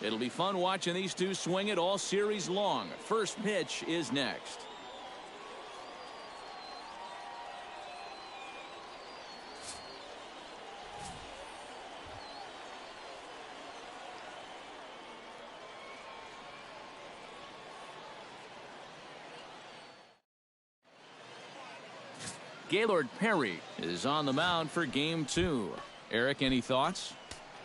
It'll be fun watching these two swing it all series long. First pitch is next. Gaylord Perry is on the mound for game 2. Eric, any thoughts?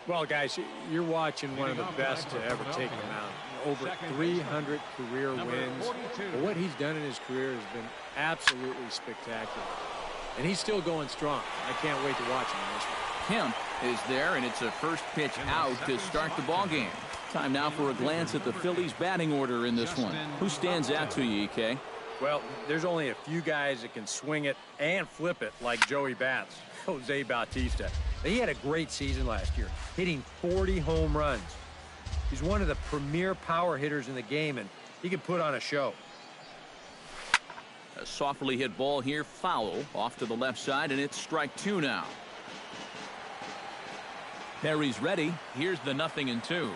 Well, guys, you're watching one of the best to ever take him out. Over 300 career wins. But what he's done in his career has been absolutely spectacular. And he's still going strong. I can't wait to watch him in this one. Kemp is there, and it's a first pitch out to start the ball game. Time now for a glance at the Phillies batting order in this one. Who stands out to you, EK? Well, there's only a few guys that can swing it and flip it like Joey Bats, Jose Bautista. He had a great season last year, hitting 40 home runs. He's one of the premier power hitters in the game, and he can put on a show. A softly hit ball here, foul, off to the left side, and it's strike 2 now. Perry's ready. Here's the 0-2.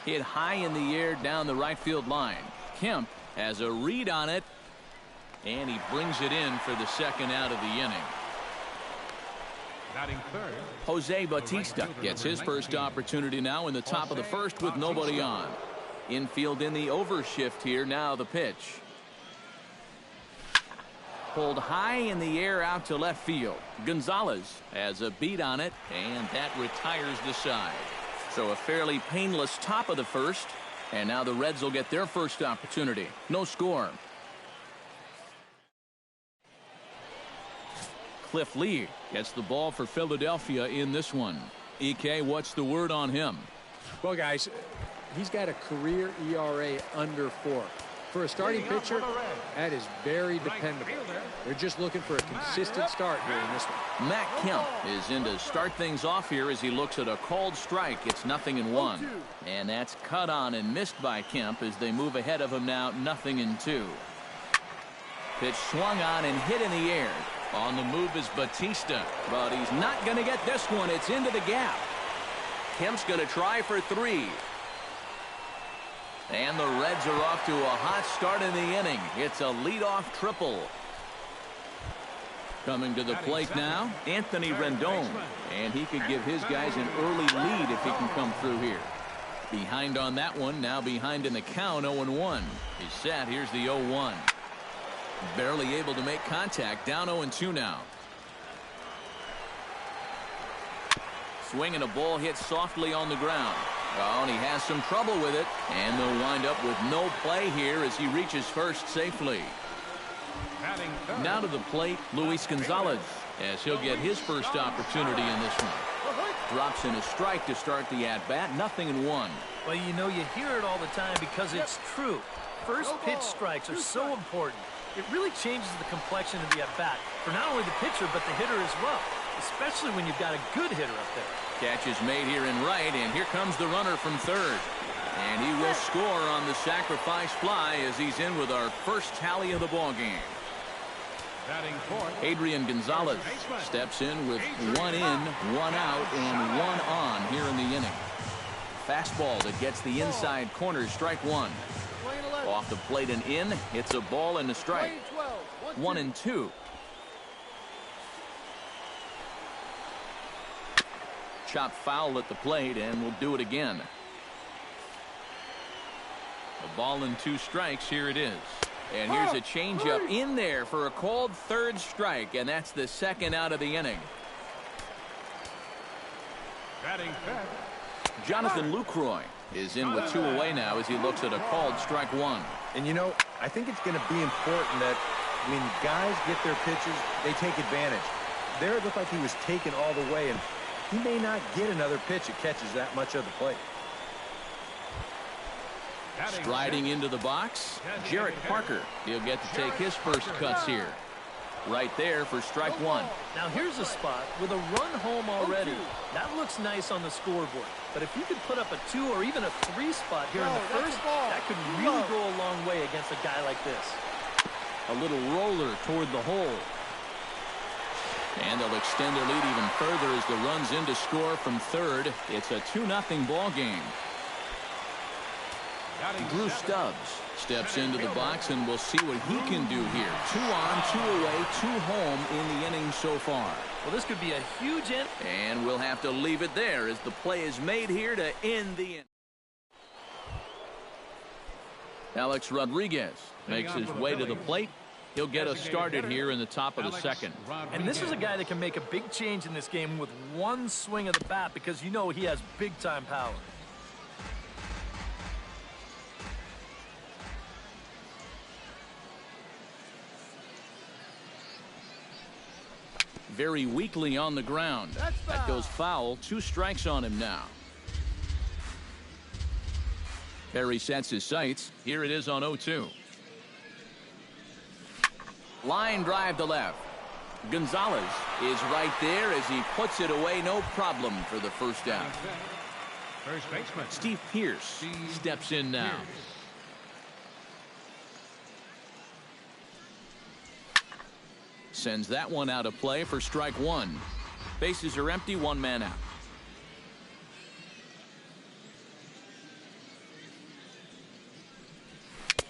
Hit high in the air down the right field line. Kemp has a read on it, and he brings it in for the second out of the inning. Jose Bautista gets his first opportunity now in the top of the first with nobody on. Infield in the overshift here. Now the pitch. Pulled high in the air out to left field. Gonzalez has a beat on it, and that retires the side. So a fairly painless top of the first, and now the Reds will get their first opportunity. No score. Cliff Lee gets the ball for Philadelphia in this one. EK, what's the word on him? Well, guys, he's got a career ERA under 4. For a starting pitcher, that is very dependable. They're just looking for a consistent start here in this one. Matt Kemp is in to start things off here as he looks at a called strike. It's 0-1. And that's cut on and missed by Kemp as they move ahead of him now 0-2. Pitch swung on and hit in the air. On the move is Bautista, but he's not going to get this one. It's into the gap. Kemp's going to try for 3. And the Reds are off to a hot start in the inning. It's a leadoff triple. Coming to the plate now, Anthony Rendon. And he could give his guys an early lead if he can come through here. Behind on that one, now behind in the count, 0-1. He's set. Here's the 0-1. Barely able to make contact, down 0-2 now. Swinging a ball hit softly on the ground. Oh, and he has some trouble with it, and they'll wind up with no play here as he reaches first safely. Now to the plate, Luis Gonzalez, as he'll get his first opportunity in this one. Drops in a strike to start the at-bat, 0-1. Well, you know, you hear it all the time because it's true. First pitch strikes are so important. It really changes the complexion of the at-bat for not only the pitcher but the hitter as well, especially when you've got a good hitter up there. Catch is made here in right, and here comes the runner from third. And he will score on the sacrifice fly as he's in with our first tally of the ball game. Adrian Gonzalez steps in with 1 in, 1 out, and 1 on here in the inning. Fastball that gets the inside corner, strike 1. Off the plate and in, it's a ball and a strike. 1-2. Chop foul at the plate, and we'll do it again. A ball and 2 strikes. Here it is. And here's a changeup in there for a called third strike, and that's the second out of the inning. Jonathan Lucroy is in with 2 away now as he looks at a called strike 1. And, you know, I think it's going to be important that when guys get their pitches, they take advantage. There it looked like he was taken all the way, and he may not get another pitch that catches that much of the plate. Striding into the box, Jarrett Parker. He'll get to take his first cuts here. Right there for strike 1. Now here's a spot with a run home already. That looks nice on the scoreboard. But if you could put up a 2 or even a 3 spot here in the first, that could really go a long way against a guy like this. A little roller toward the hole. And they'll extend their lead even further as the runs in to score from third. It's a 2-0 ball game. Drew Stubbs steps into the box, and we'll see what he can do here. 2 on, 2 away, 2 home in the inning so far. Well, this could be a huge end. And we'll have to leave it there as the play is made here to end the inning. Alex Rodriguez makes his way to the plate. He'll get us started here in the top of the second. And this is a guy that can make a big change in this game with one swing of the bat, because you know he has big-time power. Very weakly on the ground. That goes foul. 2 strikes on him now. Perry sets his sights. Here it is on 0-2. Line drive to left. Gonzalez is right there as he puts it away. No problem for the first out. First baseman Steve Pearce steps in now. Sends that one out of play for strike 1. Bases are empty, 1 man out.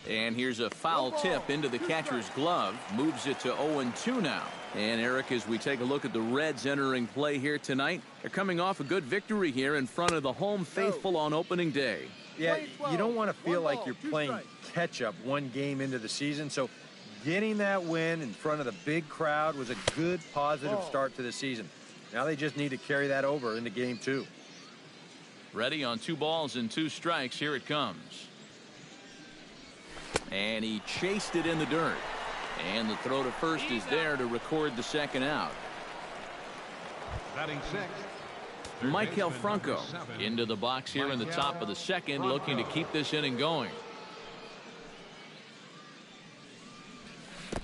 And here's a foul tip into the catcher's glove. Moves it to 0-2 now. And Eric, as we take a look at the Reds entering play here tonight, they're coming off a good victory here in front of the home faithful on opening day. Yeah, you don't want to feel like you're playing catch-up 1 game into the season. So getting that win in front of the big crowd was a good, positive start to the season. Now they just need to carry that over into game 2. Ready on 2 balls and 2 strikes. Here it comes. And he chased it in the dirt. And the throw to first is there to record the second out. batting 6th. Michael Franco into the box here in the top of the second, looking to keep this inning going.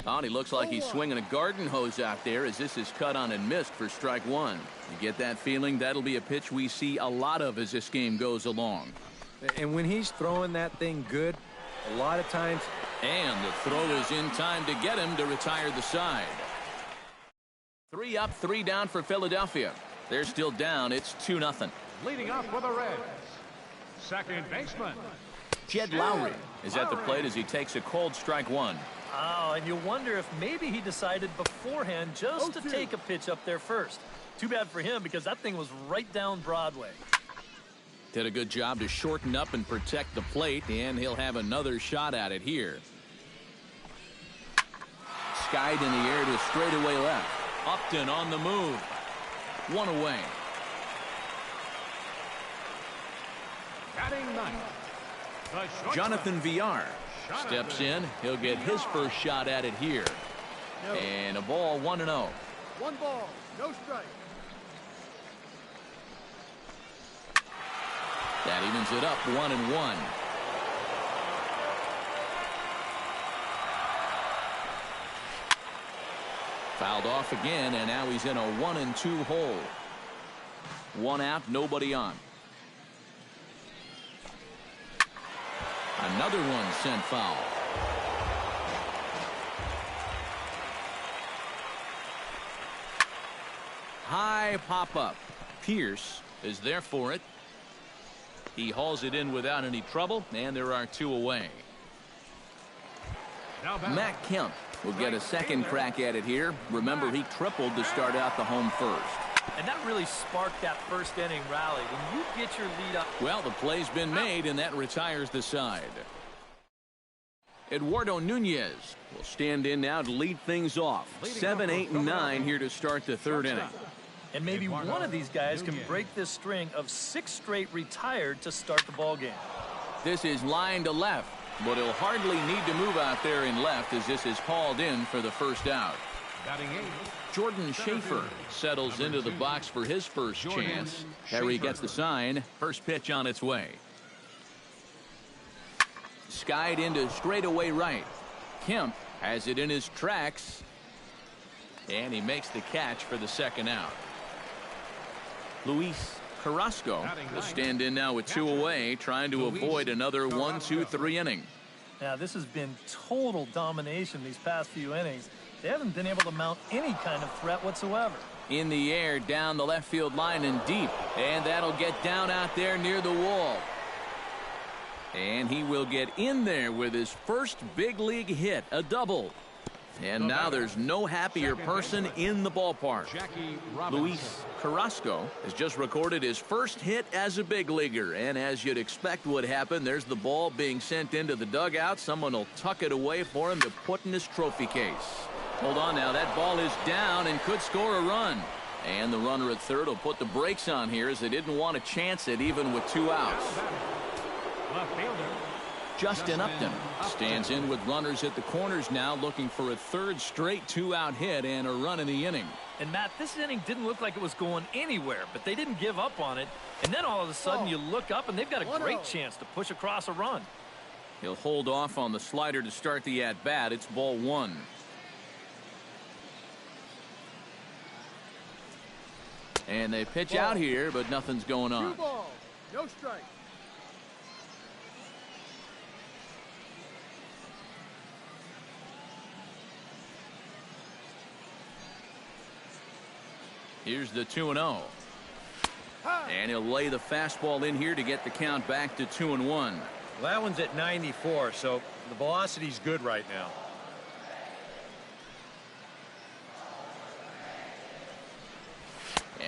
Oh, and he looks like he's swinging a garden hose out there as this is cut on and missed for strike 1. You get that feeling that'll be a pitch we see a lot of as this game goes along. And when he's throwing that thing good, a lot of times. And the throw is in time to get him to retire the side. 3 up, 3 down for Philadelphia. They're still down. It's 2-0. Leading off for the Reds, second baseman Jed Lowry is at the plate as he takes a cold strike 1. Oh, and you wonder if maybe he decided beforehand just to take a pitch up there first. Too bad for him, because that thing was right down Broadway. Did a good job to shorten up and protect the plate, and he'll have another shot at it here. Skied in the air to straightaway left. Upton on the move. 1 away. batting 9th. Jonathan Villar steps in. He'll get his first shot at it here. And a ball, 1-0. 1 ball, no strike. That evens it up, 1-1. Fouled off again, and now he's in a 1-2 hole. 1 out, nobody on. Another one sent foul. High pop up. Pierce is there for it. He hauls it in without any trouble, and there are 2 away. Matt Kemp will get a second crack at it here. Remember, he tripled to start out the home first. And that really sparked that first inning rally. When you get your lead up. Well, the play's been made, and that retires the side. Eduardo Nunez will stand in now to lead things off. 7, 8, and 9 here to start the 3rd inning. And maybe one of these guys can break this string of 6 straight retired to start the ball game. This is line to left, but he'll hardly need to move out there in left as this is hauled in for the first out. Batting 8th. Jordan Schaefer settles into the box for his first chance. Harry gets the sign. First pitch on its way. Skied into straightaway right. Kemp has it in his tracks. And he makes the catch for the second out. Luis Carrasco will stand in now with 2 away, trying to avoid another 1-2-3 inning. Now, this has been total domination these past few innings. They haven't been able to mount any kind of threat whatsoever. In the air, down the left field line and deep. And that'll get down out there near the wall. And he will get in there with his first big league hit, a double. And now there's no happier person in the ballpark. Luis Carrasco has just recorded his first hit as a big leaguer. And as you'd expect would happen, there's the ball being sent into the dugout. Someone will tuck it away for him to put in his trophy case. Hold on now. That ball is down and could score a run. And the runner at third will put the brakes on here as they didn't want to chance it even with 2 outs. Left fielder. Justin Upton stands in with runners at the corners now, looking for a third straight 2-out hit and a run in the inning. And Matt, this inning didn't look like it was going anywhere, but they didn't give up on it. And then all of a sudden you look up and they've got a great chance to push across a run. He'll hold off on the slider to start the at-bat. It's ball 1. And they pitch out here, but nothing's going on. 2 balls, no strike. Here's the 2-0. And he'll lay the fastball in here to get the count back to 2-1. Well, that one's at 94, so the velocity's good right now.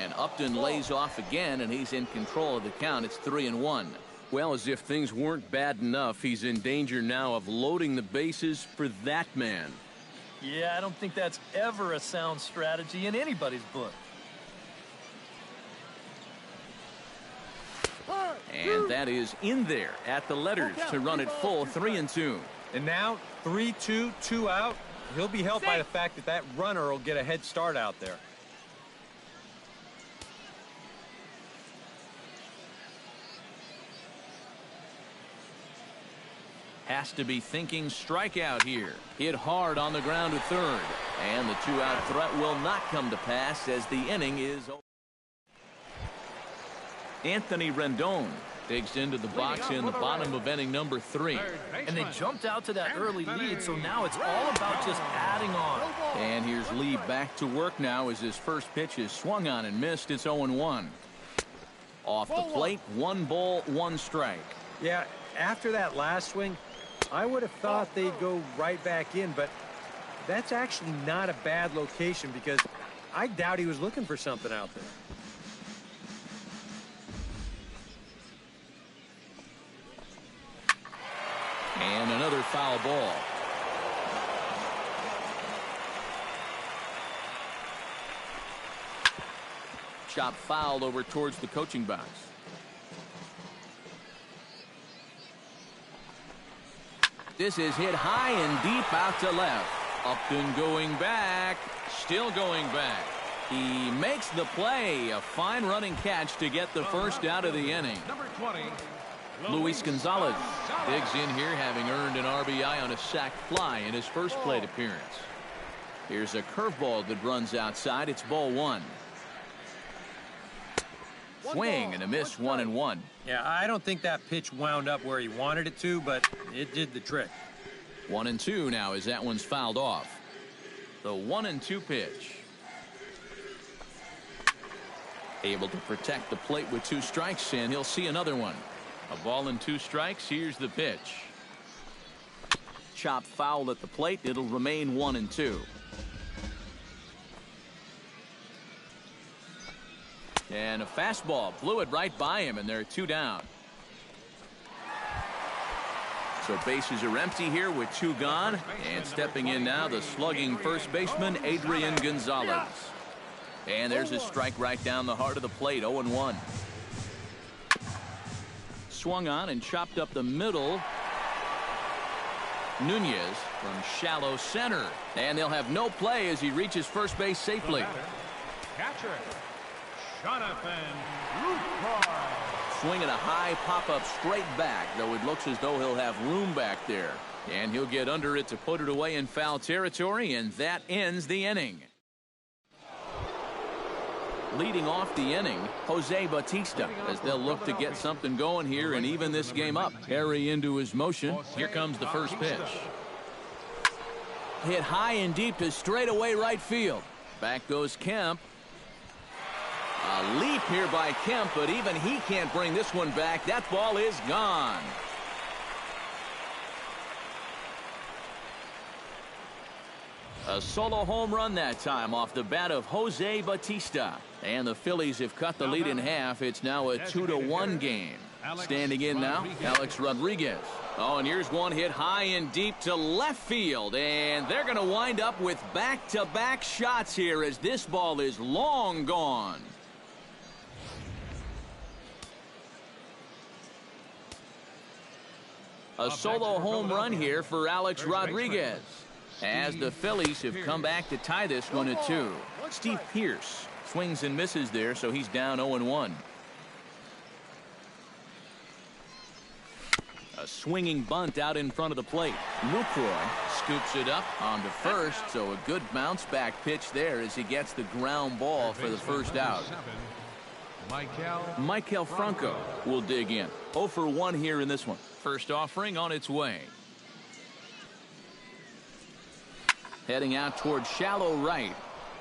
And Upton lays off again, and he's in control of the count. It's 3-1. Well, as if things weren't bad enough, he's in danger now of loading the bases for that man. Yeah, I don't think that's ever a sound strategy in anybody's book. And that is in there at the letters to run it full, 3-2. And now 3-2, 2 out. He'll be helped by the fact that that runner will get a head start out there. Has to be thinking strikeout here. Hit hard on the ground to third. And the 2-out threat will not come to pass as the inning is over. Anthony Rendon digs into the box in the bottom of inning number 3. And they jumped out to that early lead, so now it's all about just adding on. And here's Lee back to work now as his first pitch is swung on and missed. It's 0-1. Off the plate, 1 ball, 1 strike. Yeah, after that last swing, I would have thought they'd go right back in, but that's actually not a bad location because I doubt he was looking for something out there. And another foul ball. Chop fouled over towards the coaching box. This is hit high and deep out to left. Upton going back. Still going back. He makes the play. A fine running catch to get the first out of the inning. Number 20. Luis Gonzalez digs in here, having earned an RBI on a sac fly in his first plate appearance. Here's a curveball that runs outside. It's ball 1. Swing and a miss, 1-1. Yeah, I don't think that pitch wound up where he wanted it to, but it did the trick. 1-2 now as that one's fouled off. The 1-2 pitch. Able to protect the plate with 2 strikes, and he'll see another one. A ball and 2 strikes. Here's the pitch. Chop foul at the plate. It'll remain 1-2. And a fastball blew it right by him, and there are 2 down. So bases are empty here with 2 gone. And stepping in now, the slugging first baseman, Adrian Gonzalez. And there's a strike right down the heart of the plate, 0-1. Swung on and chopped up the middle. Nunez from shallow center. And they'll have no play as he reaches first base safely. Catcher, Jonathan Lucroy. Swinging a high pop-up straight back, though it looks as though he'll have room back there. And he'll get under it to put it away in foul territory, and that ends the inning. Leading off the inning, Jose Bautista, as they'll look to get something going here and even this game up. Harry into his motion. Here comes the first pitch. Hit high and deep to straightaway right field. Back goes Kemp. A leap here by Kemp, but even he can't bring this one back. That ball is gone. A solo home run that time off the bat of Jose Bautista. And the Phillies have cut the lead in half. It's now a 2-1 game. Standing in now, Alex Rodriguez. Oh, and here's one hit high and deep to left field. And they're going to wind up with back-to-back shots here as this ball is long gone. A solo home run here for Alex Rodriguez, as the Phillies have come back to tie this one at 2. Steve Pearce swings and misses there, so he's down 0-1. A swinging bunt out in front of the plate. Lucroy scoops it up onto first, so a good bounce back pitch there as he gets the ground ball for the first out. Michael Franco will dig in. 0-for-1 here in this one. First offering on its way. Heading out toward shallow right.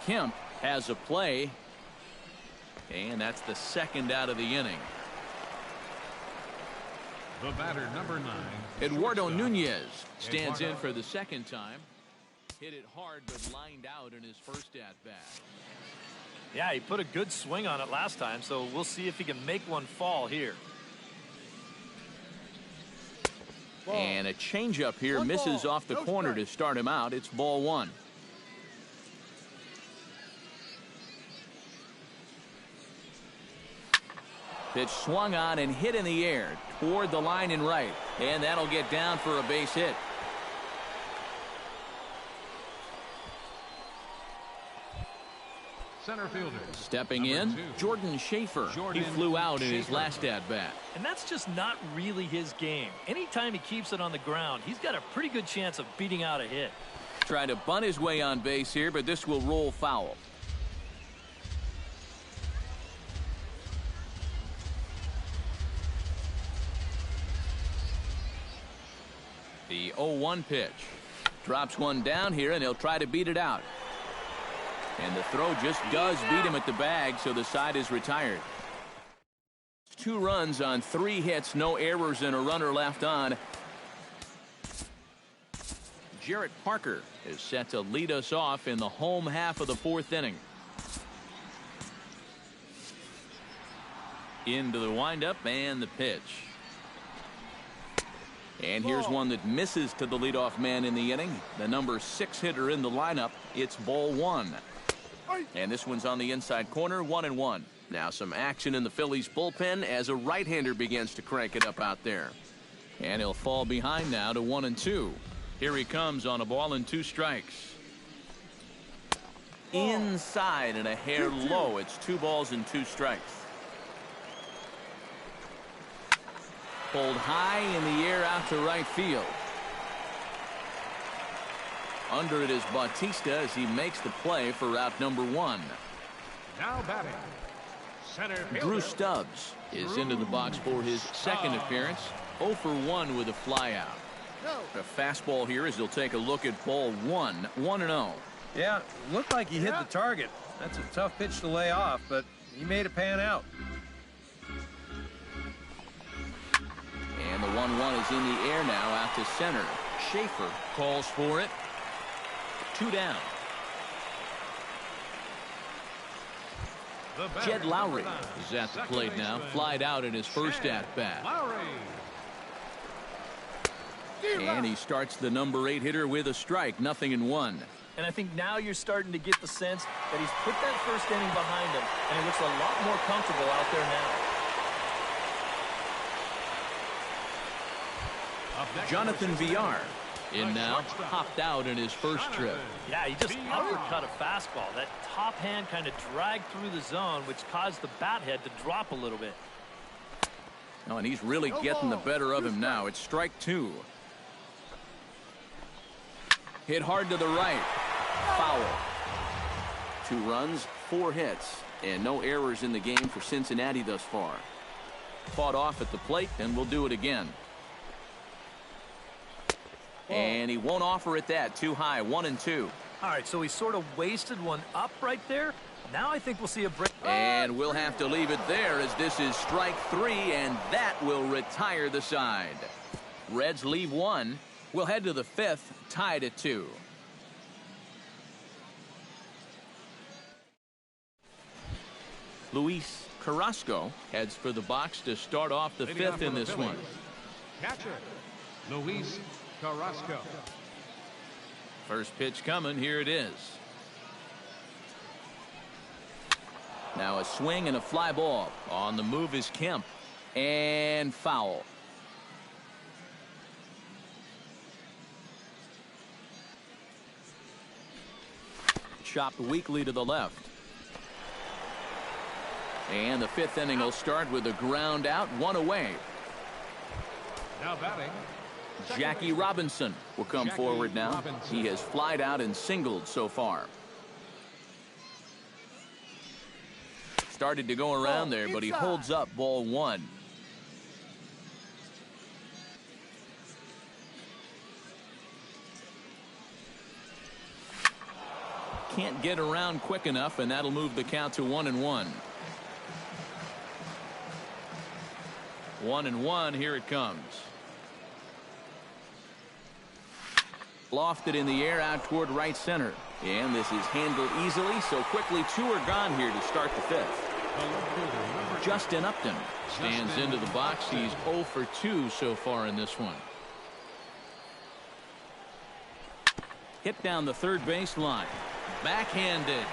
Kemp has a play. And that's the second out of the inning. The batter, number 9. Eduardo Nunez stands in for the second time. Hit it hard but lined out in his first at-bat. Yeah, he put a good swing on it last time, so we'll see if he can make one fall here. And a changeup here misses off the corner to start him out. It's ball 1. Pitch swung on and hit in the air toward the line and right. And that'll get down for a base hit. Center fielder. Stepping in, Jordan Schaefer. He flew out in his last at-bat. And that's just not really his game. Anytime he keeps it on the ground, he's got a pretty good chance of beating out a hit. Trying to bunt his way on base here, but this will roll foul. The 0-1 pitch. Drops one down here, and he'll try to beat it out. And the throw just does beat him at the bag, so the side is retired. 2 runs on 3 hits, no errors, and a runner left on. Jarrett Parker is set to lead us off in the home half of the 4th inning. Into the windup and the pitch. And here's one that misses to the leadoff man in the inning. The number 6 hitter in the lineup. It's ball 1. And this one's on the inside corner, 1-1. Now some action in the Phillies bullpen as a right-hander begins to crank it up out there. And he'll fall behind now to 1-2. Here he comes on a ball and 2 strikes. Inside and a hair low. It's 2 balls and 2 strikes. Pulled high in the air out to right field. Under it is Bautista as he makes the play for route number 1. Now batting. Center fielder. Drew Stubbs is into the box for his second appearance. 0-for-1 with a flyout. A fastball here as he'll take a look at ball 1. 1-0. Yeah, looked like he hit the target. That's a tough pitch to lay off, but he made it pan out. And the 1-1 is in the air now out to center. Schaefer calls for it. 2 down. Jed Lowry is at the plate now. Flied out in his first at-bat. And he starts the number 8 hitter with a strike. 0-1. And I think now you're starting to get the sense that he's put that first inning behind him, and he looks a lot more comfortable out there now. Jonathan Villar in now, hopped out in his first trip. Yeah, he just uppercut a fastball. That top hand kind of dragged through the zone, which caused the bat head to drop a little bit. Oh, and he's really getting the better of him now. It's strike 2. Hit hard to the right. Foul. 2 runs, 4 hits, and no errors in the game for Cincinnati thus far. Fought off at the plate, and we'll do it again. And he won't offer it that. Too high. 1-2. All right, so he sort of wasted one up right there. Now I think we'll see a break. And we'll have to leave it there as this is strike 3, and that will retire the side. Reds leave 1. We'll head to the 5th, tied at 2. Luis Carrasco heads for the box to start off the 5th in this one. Catcher, Luis Carrasco. First pitch coming. Here it is. Now a swing and a fly ball. On the move is Kemp. And foul. Chopped weakly to the left. And the 5th inning will start with a ground out, 1 away. Now batting, Jackie Robinson will come forward now. He has flied out and singled so far. Started to go around there, but he holds up ball 1. Can't get around quick enough, and that'll move the count to 1-1. 1-1. Here it comes. Lofted in the air out toward right center. And this is handled easily, so quickly 2 are gone here to start the 5th. Justin Upton stands into the box. He's 0 for 2 so far in this one. Hit down the third base line. Backhanded.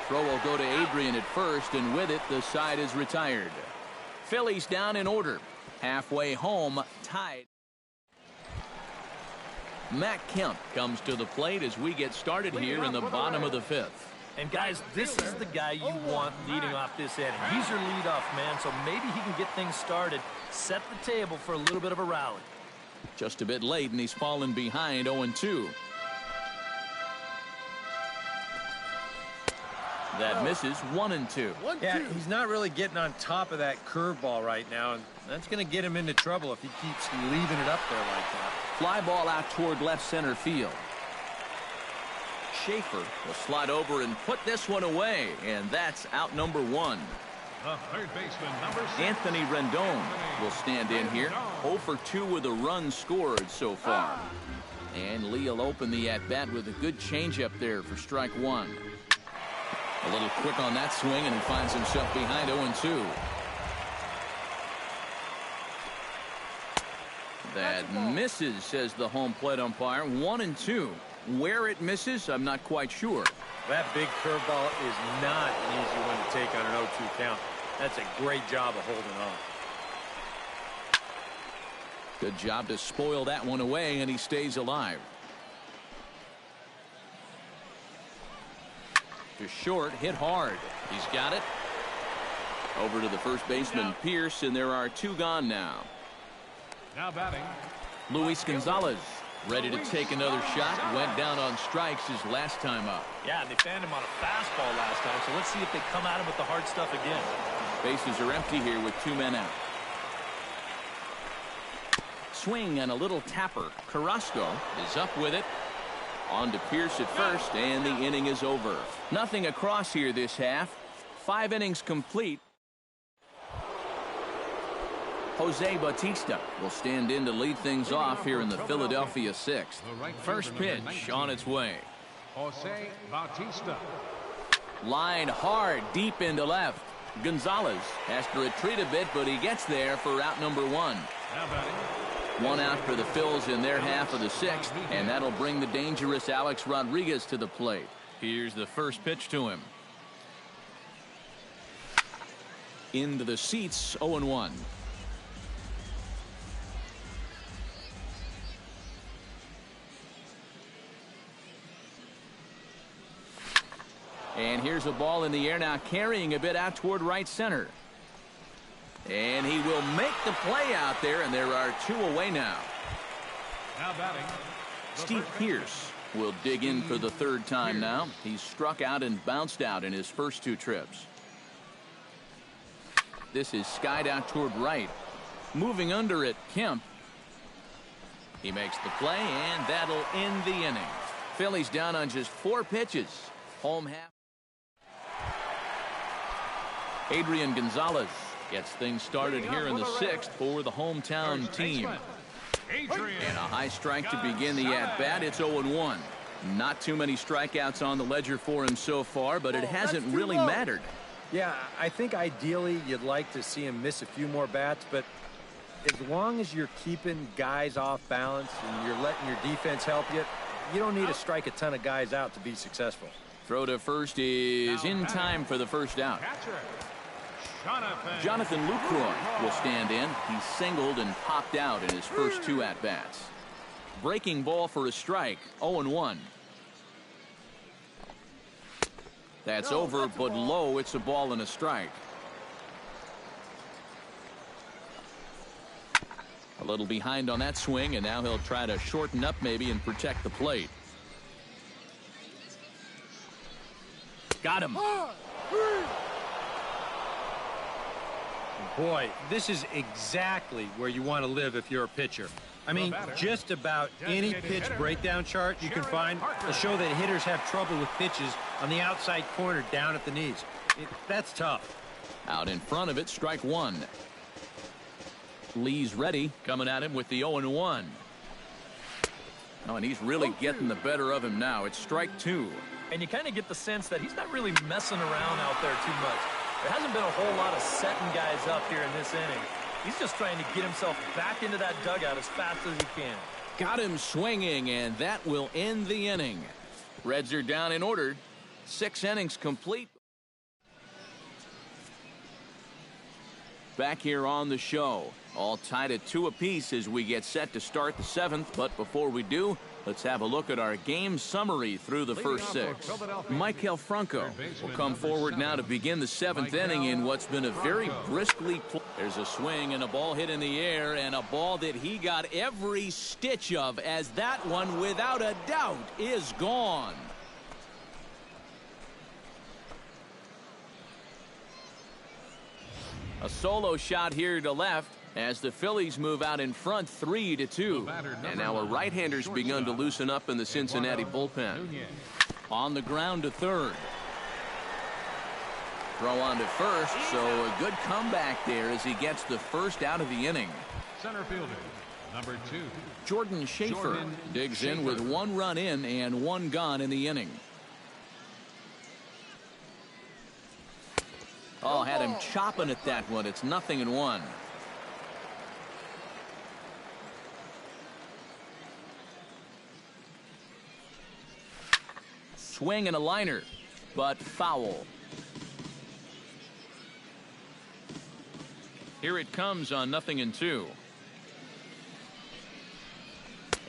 Throw will go to Adrian at first, and with it, the side is retired. Phillies down in order. Halfway home, tied. Matt Kemp comes to the plate as we get started here in the bottom of the 5th. And guys, this is the guy you want leading off this inning. He's your leadoff man, so maybe he can get things started, set the table for a little bit of a rally. Just a bit late, and he's fallen behind 0-2. That misses. 1-2. Yeah, he's not really getting on top of that curveball right now, and that's going to get him into trouble if he keeps leaving it up there like that. Fly ball out toward left center field. Schaefer will slide over and put this one away, and that's out number 1. the third baseman, number 6. Anthony Rendon will stand in here. 0 for 2 with a run scored so far. And Lee will open the at-bat with a good changeup there for strike 1. A little quick on that swing, and he finds himself behind 0-2. That misses, says the home plate umpire. 1-2. Where it misses, I'm not quite sure. That big curveball is not an easy one to take on an 0-2 count. That's a great job of holding on. Good job to spoil that one away, and he stays alive. To short, hit hard. He's got it. Over to the first baseman, Pierce, and there are 2 gone now. Now batting, Luis Gonzalez ready to take another shot. Went down on strikes his last time up. Yeah, they fanned him on a fastball last time, so let's see if they come at him with the hard stuff again. Bases are empty here with 2 men out. Swing and a little tapper. Carrasco is up with it. On to Pierce at first, and the inning is over. Nothing across here this half. 5 innings complete. Jose Bautista will stand in to lead things off here in the Philadelphia 6th. First pitch on its way. Jose Bautista. Line hard deep into left. Gonzalez has to retreat a bit, but he gets there for out number 1. Now batting, 1 out for the Phils in their half of the 6th, and that'll bring the dangerous Alex Rodriguez to the plate. Here's the first pitch to him. Into the seats, 0-1. And here's a ball in the air now, carrying a bit out toward right center. And he will make the play out there, and there are 2 away now. now batting, Steve Pierce will dig in for the 3rd time now. He's struck out and bounced out in his first 2 trips. This is skied out toward right. Moving under it, Kemp. He makes the play, and that'll end the inning. Phillies down on just 4 pitches. Home half. Adrian Gonzalez gets things started here in the 6th for the hometown team. And a high strike to begin the at-bat. It's 0-1. Not too many strikeouts on the ledger for him so far, but it hasn't really mattered. Yeah, I think ideally you'd like to see him miss a few more bats, but as long as you're keeping guys off balance and you're letting your defense help you, you don't need to strike a ton of guys out to be successful. Throw to first is in time for the first out. Jonathan Lucroy will stand in. He's singled and popped out in his first 2 at-bats. Breaking ball for a strike, 0-1. That's over, but low. It's a ball and a strike. A little behind on that swing, and now he'll try to shorten up maybe and protect the plate. Got him. Boy, this is exactly where you want to live if you're a pitcher. I mean, just about any pitch breakdown chart you can find will show that hitters have trouble with pitches on the outside corner down at the knees. That's tough. Out in front of it, strike 1. Lee's ready, coming at him with the 0-1. Oh, and he's really getting the better of him now. It's strike 2. And you kind of get the sense that he's not really messing around out there too much. There hasn't been a whole lot of setting guys up here in this inning. He's just trying to get himself back into that dugout as fast as he can. Got him swinging, and that will end the inning. Reds are down in order. 6 innings complete. Back here on the show, all tied at 2 apiece as we get set to start the 7th. But before we do, let's have a look at our game summary through the first 6. Maikel Franco will come forward now to begin the 7th inning in what's been a very briskly play. There's a swing and a ball hit in the air, and a ball that he got every stitch of, as that one without a doubt is gone. A solo shot here to left as the Phillies move out in front 3-2. And now a right-hander's begun to loosen up in the Cincinnati bullpen. On the ground to third. Throw on to first, so a good comeback there as he gets the first out of the inning. Center fielder, number 2. Jordan Schaefer digs in with 1 run in and 1 gone in the inning. Oh, had him chopping at that one. It's 0-1. Swing and a liner, but foul. Here it comes on 0-2.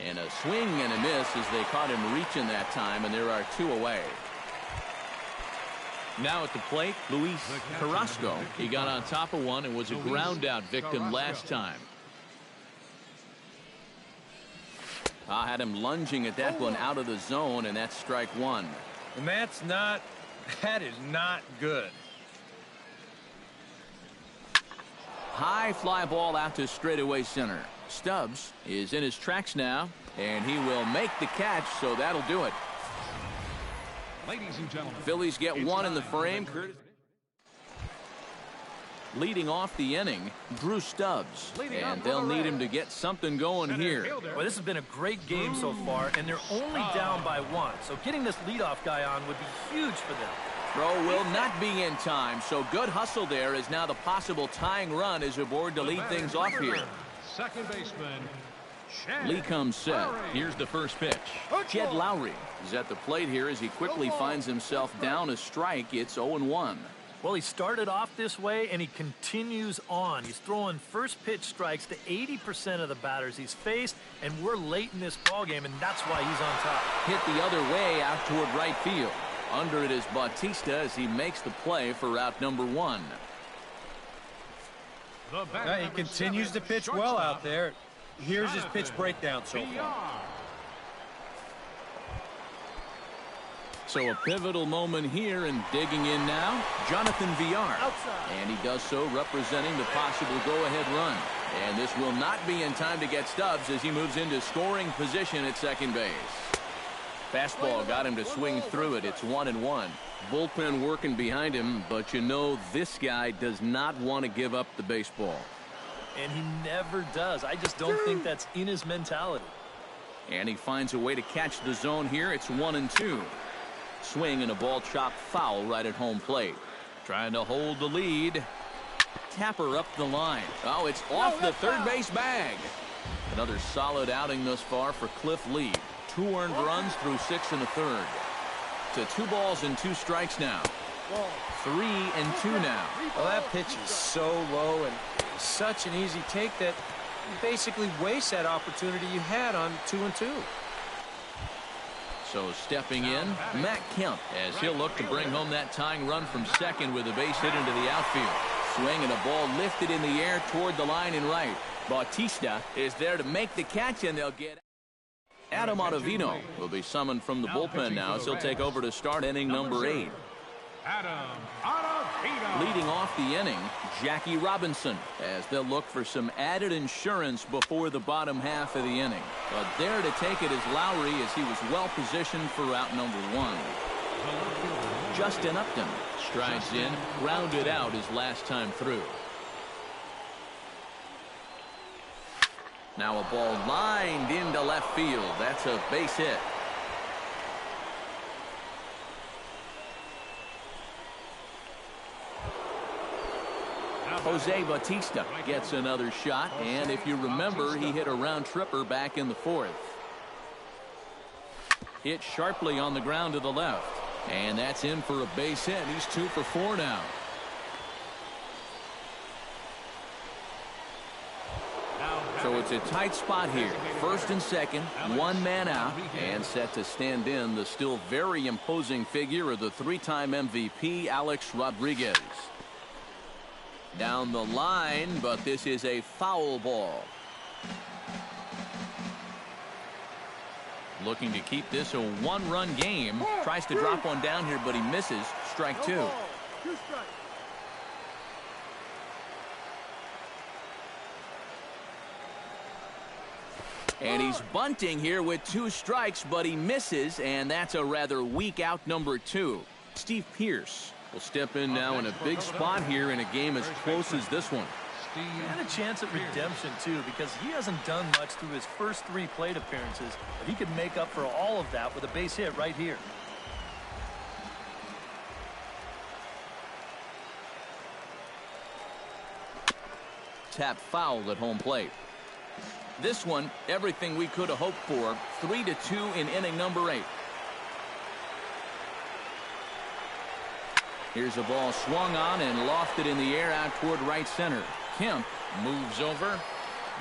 And a swing and a miss as they caught him reaching that time, and there are 2 away. Now at the plate, Luis Carrasco. He got on top of one and was a ground out victim last time. I had him lunging at that one out of the zone, and that's strike 1. And that is not good. High fly ball out to straightaway center. Stubbs is in his tracks now, and he will make the catch, so that'll do it. Ladies and gentlemen, Phillies get 1 in the frame. Leading off the inning, Drew Stubbs, and they'll need him to get something going here. Well, this has been a great game so far, and they're only down by 1. So getting this leadoff guy on would be huge for them. Throw will not be in time, so good hustle there as now the possible tying run is aboard to lead things off here. second baseman, Lee comes set. Here's the first pitch. Jed Lowry is at the plate here as he quickly finds himself down a strike. It's 0-1. Well, he started off this way, and he continues on. He's throwing first pitch strikes to 80% of the batters he's faced, and we're late in this ballgame, and that's why he's on top. Hit the other way out toward right field. Under it is Bautista as he makes the play for out number 1. He continues to pitch well out there. Here's his pitch breakdown so far. So a pivotal moment here, and digging in now, Jonathan Villar. And he does so representing the possible go-ahead run. And this will not be in time to get Stubbs as he moves into scoring position at second base. Fastball got him to swing through it. It's 1-1. Bullpen working behind him, but you know this guy does not want to give up the baseball. And he never does. I just don't think that's in his mentality. And he finds a way to catch the zone here. It's 1-2. Swing and a ball chopped foul right at home plate. Trying to hold the lead. Tapper up the line. Oh, it's off the third base bag. Another solid outing thus far for Cliff Lee. 2 earned runs through 6 1/3. To 2 balls and 2 strikes now. 3-2 now. Well, that pitch is so low and such an easy take that you basically waste that opportunity you had on 2-2. So stepping in, Matt Kemp, as he'll look to bring home that tying run from second with a base hit into the outfield. Swing and a ball lifted in the air toward the line and right. Bautista is there to make the catch, and they'll get. Adam Ottavino will be summoned from the bullpen now as he'll take over to start inning number 8. Adam Ottavino. Leading off the inning, Jackie Robinson, as they'll look for some added insurance before the bottom half of the inning. But there to take it is Lowry, as he was well positioned for out number 1. Justin Upton strides in, grounded out his last time through. Now a ball lined into left field. That's a base hit. Jose Bautista gets another shot, and if you remember, he hit a round tripper back in the 4th. Hit sharply on the ground to the left, and that's in for a base hit. He's 2 for 4 now. So it's a tight spot here. First and second, 1 man out, and set to stand in the still very imposing figure of the 3-time MVP, Alex Rodriguez. Down the line, but this is a foul ball. Looking to keep this a 1-run game. Tries to drop one down here, but he misses. Strike 2. And he's bunting here with 2 strikes, but he misses, and that's a rather weak out number 2. Steve Pearce will step in now in a big spot here in a game as close as this one. And a chance at redemption, too, because he hasn't done much through his first 3 plate appearances, but he could make up for all of that with a base hit right here. Tap foul at home plate. This one, everything we could have hoped for. 3-2 in inning number 8. Here's a ball swung on and lofted in the air out toward right center. Kemp moves over,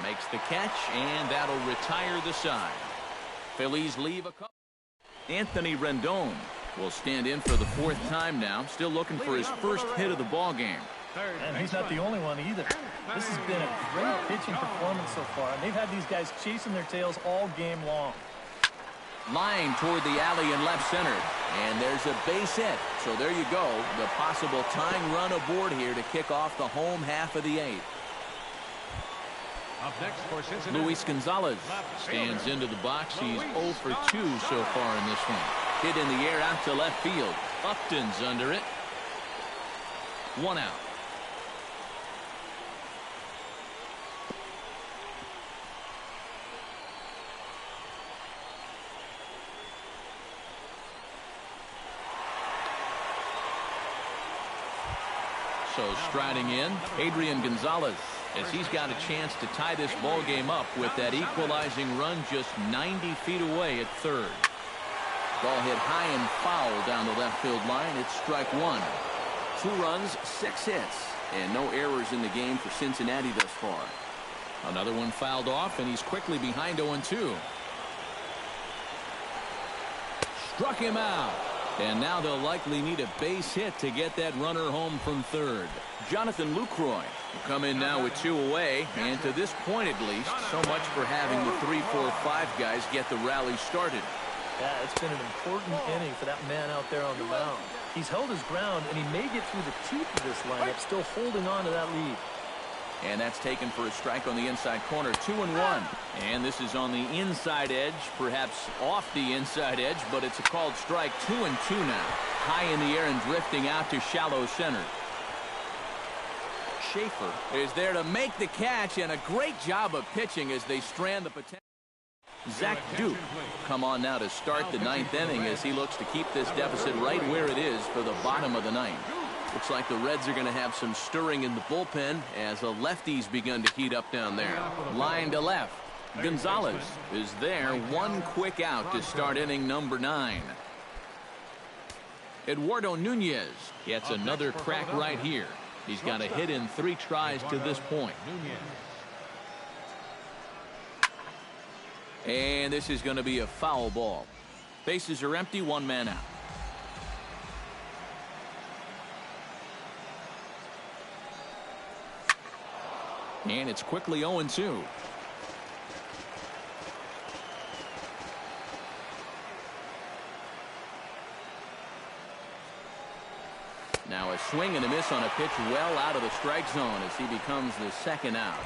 makes the catch, and that'll retire the side. Phillies leave a couple. Anthony Rendon will stand in for the 4th time now, still looking for his first hit of the ball game. And he's not the only one either. This has been a great pitching performance so far, and they've had these guys chasing their tails all game long. Line toward the alley in left center, and there's a base hit. So there you go, the possible tying run aboard here to kick off the home half of the 8th. Up next for Cincinnati, Luis Gonzalez stands into the box. He's 0 for 2 so far in this one. Hit in the air out to left field. Upton's under it. 1 out. So striding in, Adrian Gonzalez, as he's got a chance to tie this ball game up with that equalizing run just 90 feet away at third. Ball hit high and foul down the left field line. It's strike 1. 2 runs, 6 hits, and no errors in the game for Cincinnati thus far. Another one fouled off, and he's quickly behind 0-2. Struck him out. And now they'll likely need a base hit to get that runner home from third. Jonathan Lucroy will come in now with 2 away, and to this point at least, so much for having the 3, 4, 5 guys get the rally started. Yeah, it's been an important inning for that man out there on the mound. He's held his ground, and he may get through the teeth of this lineup, still holding on to that lead. And that's taken for a strike on the inside corner. 2-1. And this is on the inside edge, perhaps off the inside edge, but it's a called strike. 2-2 now. High in the air and drifting out to shallow center. Schaefer is there to make the catch, and a great job of pitching as they strand the potential. Zach Duke come on now to start the ninth inning as he looks to keep this deficit right where it is for the bottom of the ninth. Looks like the Reds are going to have some stirring in the bullpen as the lefties begun to heat up down there. Line to left. Gonzalez is there. One quick out to start inning number 9. Eduardo Nunez gets another crack right here. He's got a hit in 3 tries to this point. And this is going to be a foul ball. Bases are empty, 1 man out. And it's quickly 0-2. Now a swing and a miss on a pitch well out of the strike zone as he becomes the second out.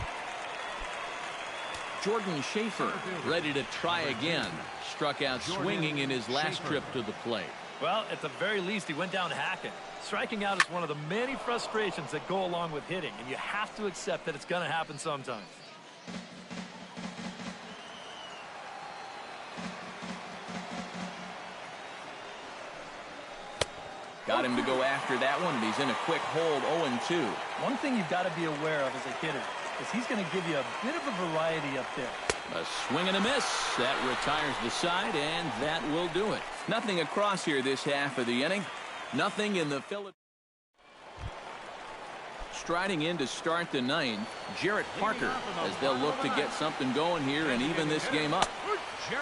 Jordan Schaefer ready to try again. Struck out swinging in his last trip to the plate. Well, at the very least, he went down hacking. Striking out is one of the many frustrations that go along with hitting, and you have to accept that it's going to happen sometimes. Got him to go after that one, and he's in a quick hold. 0-2. One thing you've got to be aware of as a hitter is he's going to give you a bit of a variety up there. A swing and a miss. That retires the side, and that will do it. Nothing across here this half of the inning. Nothing in the Phillies. Striding in to start the ninth, Jarrett Parker, as they'll look to get something going here and even this game up.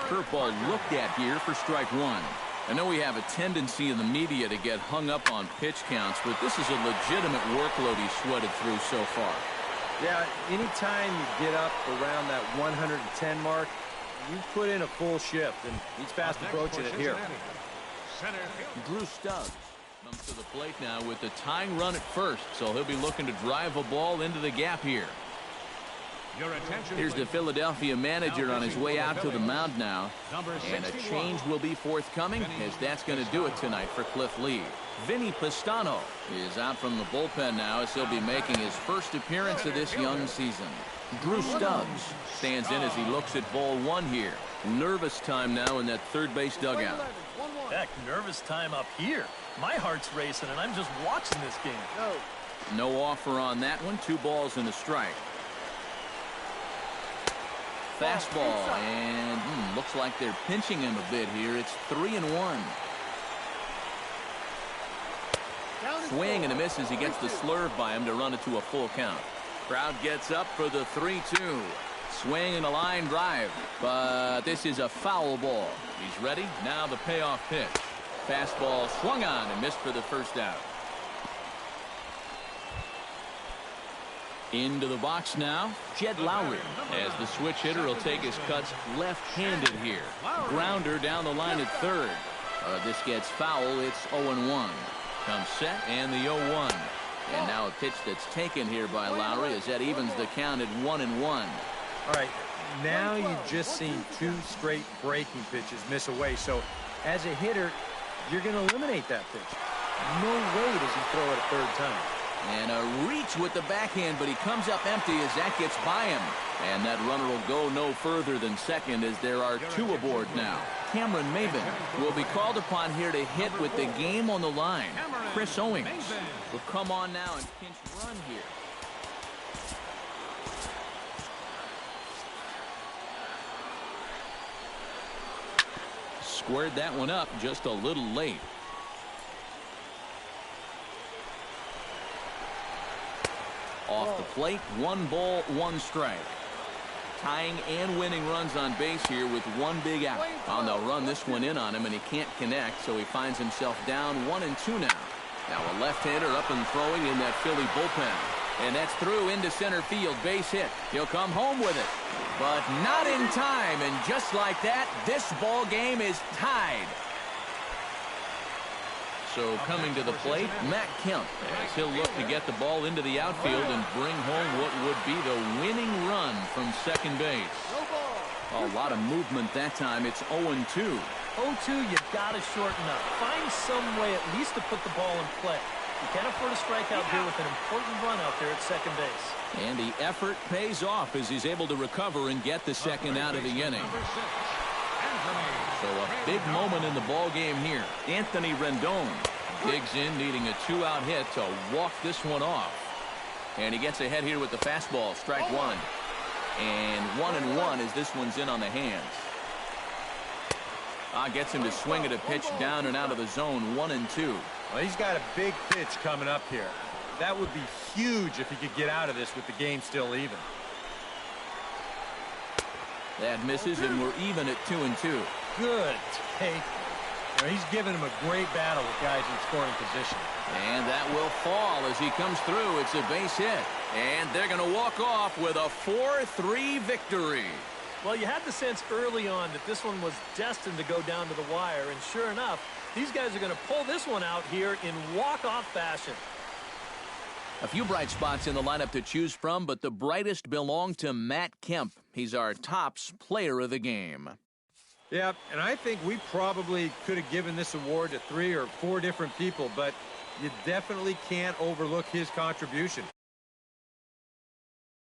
Curveball looked at here for strike 1. I know we have a tendency in the media to get hung up on pitch counts, but this is a legitimate workload he's sweated through so far. Yeah, anytime you get up around that 110 mark, you put in a full shift, and he's fast approaching it here. Drew Stubbs comes to the plate now with the tying run at first, so he'll be looking to drive a ball into the gap here. Here's the Philadelphia manager on his way out to the mound now, and a change will be forthcoming as that's going to do it tonight for Cliff Lee. Vinny Pistano is out from the bullpen now as he'll be making his first appearance of this young season. Drew Stubbs stands in as he looks at ball 1 here. Nervous time now in that third base dugout. Heck, nervous time up here. My heart's racing, and I'm just watching this game. No offer on that one. 2 balls and a strike. Fastball, and looks like they're pinching him a bit here. It's 3-1. Swing and a miss as he gets the slurve by him to run it to a full count. Crowd gets up for the 3-2. Swing and a line drive, but this is a foul ball. He's ready. Now the payoff pitch. Fastball swung on and missed for the first out. Into the box now, Jed Lowry, as the switch hitter will take his cuts left-handed here. Grounder down the line at third. This gets foul. It's 0-1. Comes set and the 0-1. And now a pitch that's taken here by Lowry as that evens the count at 1-1. All right, now you've just seen 2 straight breaking pitches miss away. So as a hitter, you're going to eliminate that pitch. No way does he throw it a third time. And a reach with the backhand, but he comes up empty as that gets by him. And that runner will go no further than second as there are 2 aboard now. Cameron Maybin will be called upon here to hit with the game on the line. Chris Owings will come on now and pinch run here. Squared that one up just a little late. Off the plate, 1 ball, 1 strike. Tying and winning runs on base here with 1 big out. And they'll run this one in on him, and he can't connect, so he finds himself down 1-2 now. Now a left-hander up and throwing in that Philly bullpen. And that's through into center field, base hit. He'll come home with it, but not in time. And just like that, this ball game is tied. So coming to the plate, Matt Kemp, as he'll look to get the ball into the outfield and bring home what would be the winning run from second base. A lot of movement that time. It's 0-2. 0-2, you got to shorten up. Find some way at least to put the ball in play. You can't afford a strikeout here with an important run out there at second base. And the effort pays off as he's able to recover and get the second out of the inning. So a big moment in the ball game here. Anthony Rendon digs in, needing a 2-out hit to walk this one off. And he gets ahead here with the fastball, strike one. And 1-1 as this one's in on the hands. Gets him to swing at a pitch down and out of the zone, 1-2. Well, he's got a big pitch coming up here. That would be huge if he could get out of this with the game still even. That misses, and we're even at 2-2. Good take. He's giving him a great battle with guys in scoring position. And that will fall as he comes through. It's a base hit. And they're going to walk off with a 4-3 victory. Well, you had the sense early on that this one was destined to go down to the wire. And sure enough, these guys are going to pull this one out here in walk-off fashion. A few bright spots in the lineup to choose from, but the brightest belong to Matt Kemp. He's our tops player of the game. Yeah, and I think we probably could have given this award to 3 or 4 different people, but you definitely can't overlook his contribution.